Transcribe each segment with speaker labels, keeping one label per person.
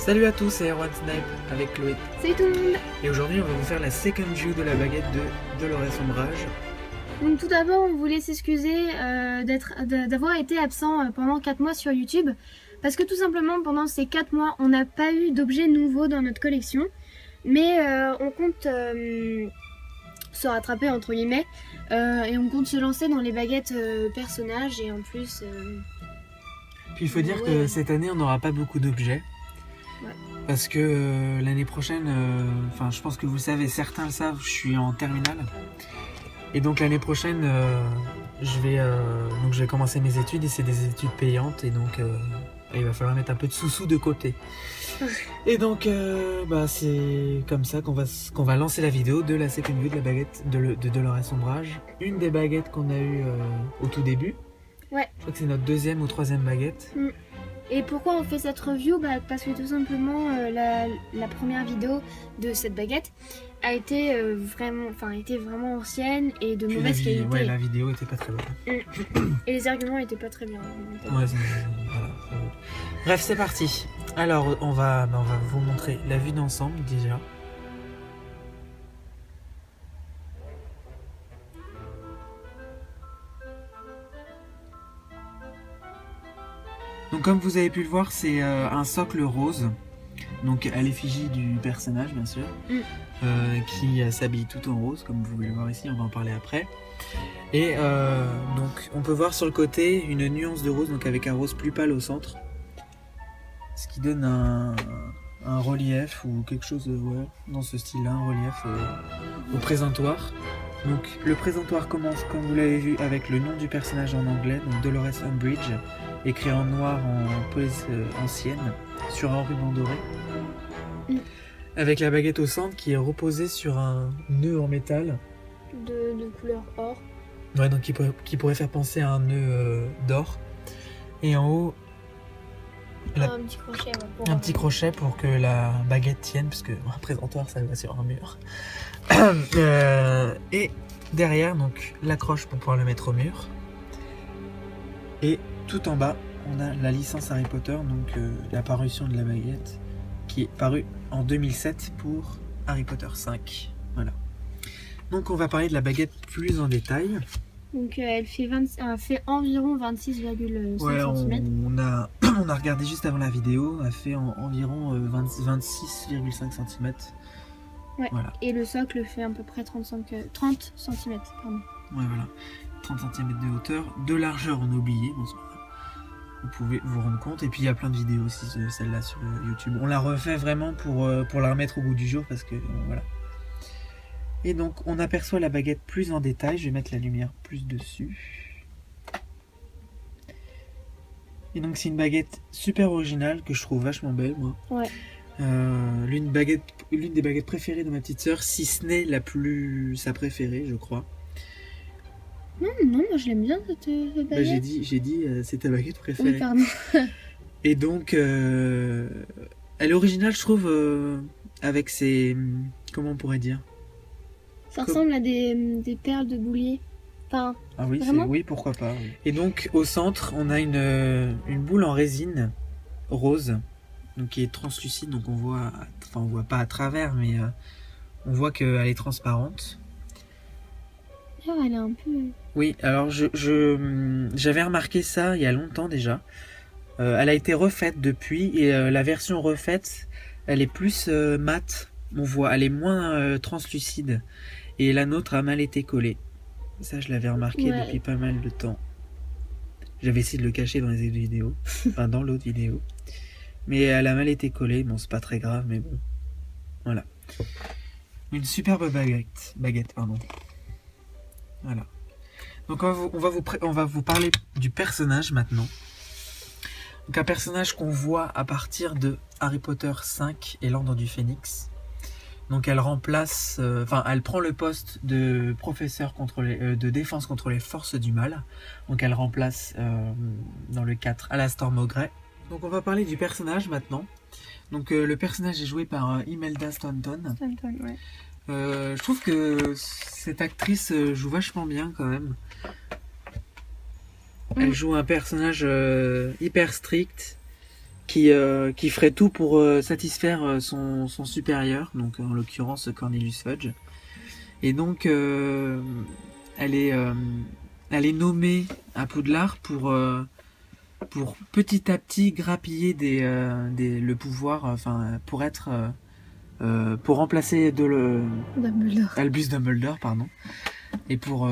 Speaker 1: Salut à tous, c'est Erwan Snipe avec Chloé.
Speaker 2: Salut tout le monde.
Speaker 1: Et aujourd'hui on va vous faire la second view de la baguette de Dolores Ombrage.
Speaker 2: Donc tout d'abord on voulait s'excuser d'avoir été absent pendant 4 mois sur YouTube. Parce que tout simplement pendant ces 4 mois on n'a pas eu d'objets nouveaux dans notre collection. Mais on compte se rattraper entre guillemets. Et on compte se lancer dans les baguettes personnages et en plus...
Speaker 1: Puis il faut dire que cette année on n'aura pas beaucoup d'objets.
Speaker 2: Ouais.
Speaker 1: Parce que l'année prochaine, enfin je pense que vous le savez, certains le savent, je suis en terminale. Et donc l'année prochaine, je vais commencer mes études et c'est des études payantes et donc il va falloir mettre un peu de sous-sous de côté. Et donc c'est comme ça qu'on va lancer la vidéo de la second view de la baguette de Dolores Ombrage. Une des baguettes qu'on a eues au tout début.
Speaker 2: Ouais.
Speaker 1: Je crois que c'est notre deuxième ou troisième baguette.
Speaker 2: Et pourquoi on fait cette review? Parce que tout simplement la première vidéo de cette baguette a été vraiment ancienne et de mauvaise qualité.
Speaker 1: Ouais, la vidéo était pas très bonne.
Speaker 2: Et les arguments étaient pas très bien.
Speaker 1: Ouais, voilà. Bref, c'est parti. Alors, on va vous montrer la vue d'ensemble déjà. Donc comme vous avez pu le voir, c'est un socle rose, donc à l'effigie du personnage bien sûr, qui s'habille tout en rose, comme vous pouvez le voir ici, on va en parler après. Et donc on peut voir sur le côté une nuance de rose, donc avec un rose plus pâle au centre, ce qui donne un relief ou quelque chose dans ce style-là, un relief au présentoir. Donc le présentoir commence, comme vous l'avez vu, avec le nom du personnage en anglais, donc Dolores Umbridge, écrit en noir en police ancienne, sur un ruban doré. Avec la baguette au centre qui est reposée sur un nœud en métal.
Speaker 2: De couleur or.
Speaker 1: Ouais, donc qui pourrait faire penser à un nœud d'or. Et en haut, un petit crochet pour que la baguette tienne, parce que un présentoir ça va sur un mur. Et derrière, donc l'accroche pour pouvoir le mettre au mur. Et tout en bas, on a la licence Harry Potter, donc la parution de la baguette, qui est parue en 2007 pour Harry Potter 5. Voilà. Donc on va parler de la baguette plus en détail. Donc
Speaker 2: elle fait environ 26,5 cm.
Speaker 1: On a regardé juste avant la vidéo, elle fait environ 26,5 cm.
Speaker 2: Ouais.
Speaker 1: Voilà.
Speaker 2: Et le socle fait à peu près 30 cm. Pardon.
Speaker 1: Ouais, voilà. 30 cm de hauteur. De largeur, on a oublié. Bon, vous pouvez vous rendre compte. Et puis il y a plein de vidéos aussi, celle-là sur YouTube. On l'a refait vraiment pour la remettre au goût du jour parce que voilà. Et donc on aperçoit la baguette plus en détail. Je vais mettre la lumière plus dessus. Et donc c'est une baguette super originale que je trouve vachement belle, moi.
Speaker 2: Ouais.
Speaker 1: L'une des baguettes préférées de ma petite sœur, si ce n'est sa préférée, je crois.
Speaker 2: Non, moi je l'aime bien cette baguette.
Speaker 1: J'ai dit c'est ta baguette préférée.
Speaker 2: Oui, pardon.
Speaker 1: Et donc, elle est originale, je trouve, avec ses... Comment on pourrait dire?
Speaker 2: Ça ressemble à des perles de boulier. Enfin,
Speaker 1: ah oui, oui, pourquoi pas. Oui. Et donc, au centre, on a une boule en résine rose, donc qui est translucide, donc on voit pas à travers, mais on voit qu'elle est transparente.
Speaker 2: Oh, elle est un peu...
Speaker 1: Oui, alors j'avais remarqué ça il y a longtemps déjà. Elle a été refaite depuis et la version refaite, elle est plus mate. On voit, elle est moins translucide. Et la nôtre a mal été collée. Ça, je l'avais remarqué depuis pas mal de temps. J'avais essayé de le cacher dans les autres vidéos, enfin dans l'autre vidéo. Mais elle a mal été collée. Bon, c'est pas très grave, mais bon. Voilà. Une superbe baguette, pardon. Voilà. Donc on va vous parler du personnage maintenant. Donc un personnage qu'on voit à partir de Harry Potter 5 et l'Ordre du Phénix. Donc elle remplace, elle prend le poste de professeur de défense contre les forces du mal. Donc elle remplace dans le 4 Alastor Mowbray. Donc on va parler du personnage maintenant. Donc le personnage est joué par Imelda Staunton.
Speaker 2: Ouais.
Speaker 1: Je trouve que cette actrice joue vachement bien quand même. Elle joue un personnage hyper strict, qui ferait tout pour satisfaire son supérieur, donc en l'occurrence Cornelius Fudge. Et donc elle est nommée à Poudlard pour petit à petit grappiller le pouvoir, enfin pour être pour remplacer Albus Dumbledore, pardon, et pour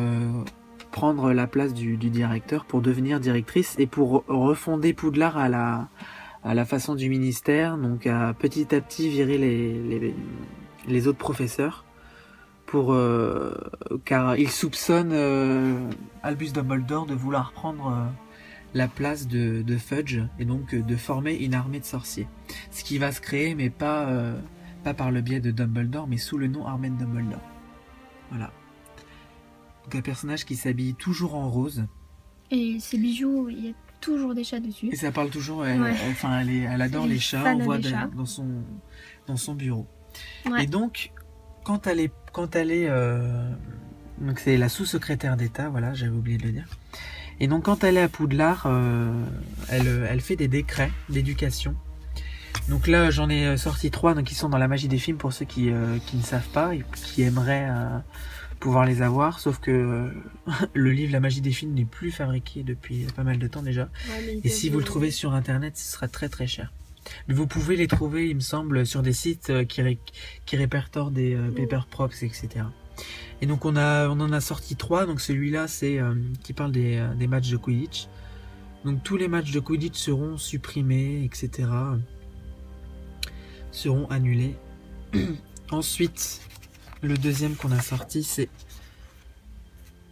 Speaker 1: prendre la place du directeur, pour devenir directrice et pour refonder Poudlard à la façon du ministère, donc à petit virer les autres professeurs, car il soupçonne Albus Dumbledore de vouloir prendre la place de Fudge et donc de former une armée de sorciers. Ce qui va se créer, mais pas par le biais de Dumbledore, mais sous le nom Armée de Dumbledore. Voilà. Donc un personnage qui s'habille toujours en rose.
Speaker 2: Et ses bijoux, il y a toujours des chats dessus.
Speaker 1: Et ça parle toujours, elle adore les chats, on voit dans son bureau.
Speaker 2: Ouais.
Speaker 1: Et donc, quand elle est donc c'est la sous-secrétaire d'État, voilà, j'avais oublié de le dire. Et donc quand elle est à Poudlard, elle fait des décrets d'éducation. Donc là j'en ai sorti 3, donc ils sont dans la magie des films pour ceux qui ne savent pas et qui aimeraient pouvoir les avoir, sauf que le livre La magie des films n'est plus fabriqué depuis pas mal de temps déjà. Ouais, et si vous le trouvez sur internet, ce sera très très cher. Mais vous pouvez les trouver, il me semble, sur des sites qui répertorient des paper props, etc. Et donc on en a sorti 3, donc celui-là c'est qui parle des matchs de Quidditch. Donc tous les matchs de Quidditch seront supprimés, etc. Seront annulés. Ensuite, le deuxième qu'on a sorti, c'est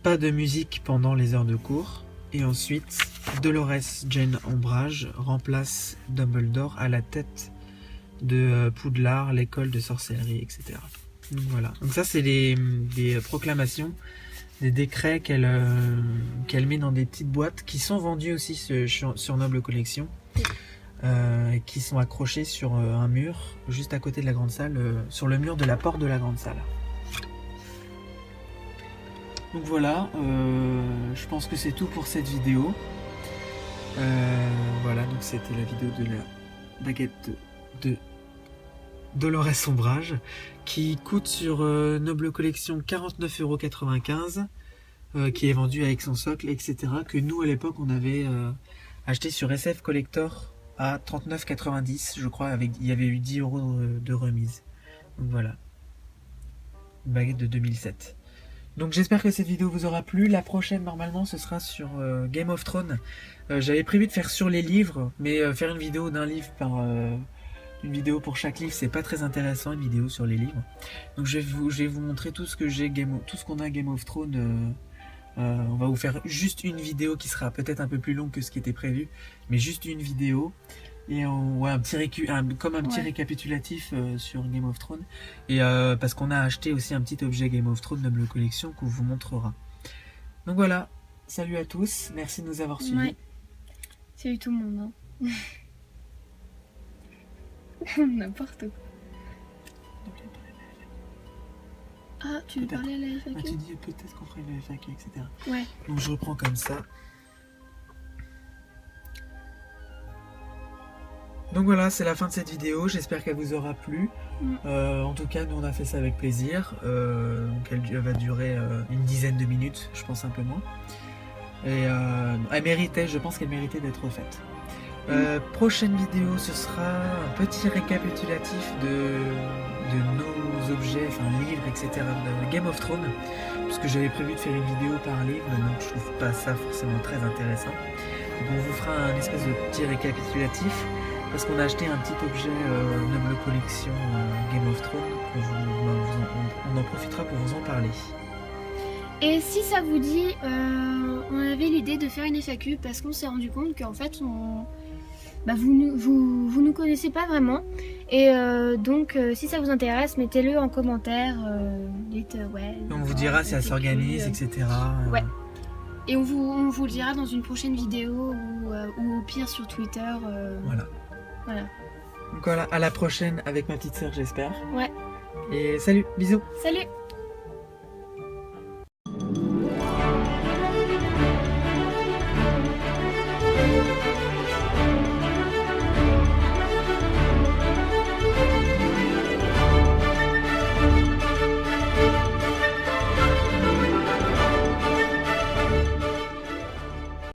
Speaker 1: pas de musique pendant les heures de cours. Et ensuite, Dolores Jane Ombrage remplace Dumbledore à la tête de Poudlard, l'école de sorcellerie, etc. Donc voilà. Donc ça, c'est des proclamations, des décrets qu'elle met dans des petites boîtes qui sont vendues aussi sur Noble Collection, qui sont accrochées sur un mur juste à côté de la grande salle, sur le mur de la porte de la grande salle. Donc voilà, je pense que c'est tout pour cette vidéo. Voilà, donc c'était la vidéo de la baguette de Dolores Ombrage qui coûte sur Noble Collection 49,95 €, qui est vendu avec son socle, etc. Que nous à l'époque on avait acheté sur SF Collector à 39,90 €, je crois, il y avait eu 10 € de remise. Donc voilà, une baguette de 2007. Donc j'espère que cette vidéo vous aura plu. La prochaine normalement ce sera sur Game of Thrones. J'avais prévu de faire sur les livres, mais faire une vidéo d'un livre une vidéo pour chaque livre, c'est pas très intéressant, une vidéo sur les livres. Donc je vais vous montrer tout ce que j'ai tout ce qu'on a Game of Thrones. On va vous faire juste une vidéo qui sera peut-être un peu plus longue que ce qui était prévu, mais juste une vidéo. Et un petit récapitulatif sur Game of Thrones. Et parce qu'on a acheté aussi un petit objet Game of Thrones Noble Collection qu'on vous montrera. Donc voilà, salut à tous, merci de nous avoir suivis.
Speaker 2: Ouais. Salut tout le monde. Hein. N'importe quoi. Ah, tu veux parler à la FAQ?
Speaker 1: Tu dis peut-être qu'on ferait la FAQ, etc.
Speaker 2: Ouais.
Speaker 1: Donc je reprends comme ça. Donc voilà, c'est la fin de cette vidéo, j'espère qu'elle vous aura plu. En tout cas, nous on a fait ça avec plaisir. Donc elle va durer une dizaine de minutes, je pense un peu moins. Et je pense qu'elle méritait d'être refaite. Prochaine vidéo, ce sera un petit récapitulatif de nos objets, enfin livres, etc. de Game of Thrones. Parce que j'avais prévu de faire une vidéo par livre, donc je trouve pas ça forcément très intéressant. Donc on vous fera un espèce de petit récapitulatif. Parce qu'on a acheté un petit objet Noble Collection Game of Thrones, on en profitera pour vous en parler.
Speaker 2: Et si ça vous dit, on avait l'idée de faire une FAQ parce qu'on s'est rendu compte qu'en fait, vous nous connaissez pas vraiment. Et donc, si ça vous intéresse, mettez-le en commentaire.
Speaker 1: On vous dira si ça s'organise, etc.
Speaker 2: Ouais. Et on vous le dira dans une prochaine vidéo ou au pire sur Twitter.
Speaker 1: Voilà. Donc voilà, à la prochaine avec ma petite sœur, j'espère.
Speaker 2: Ouais.
Speaker 1: Et salut, bisous.
Speaker 2: Salut.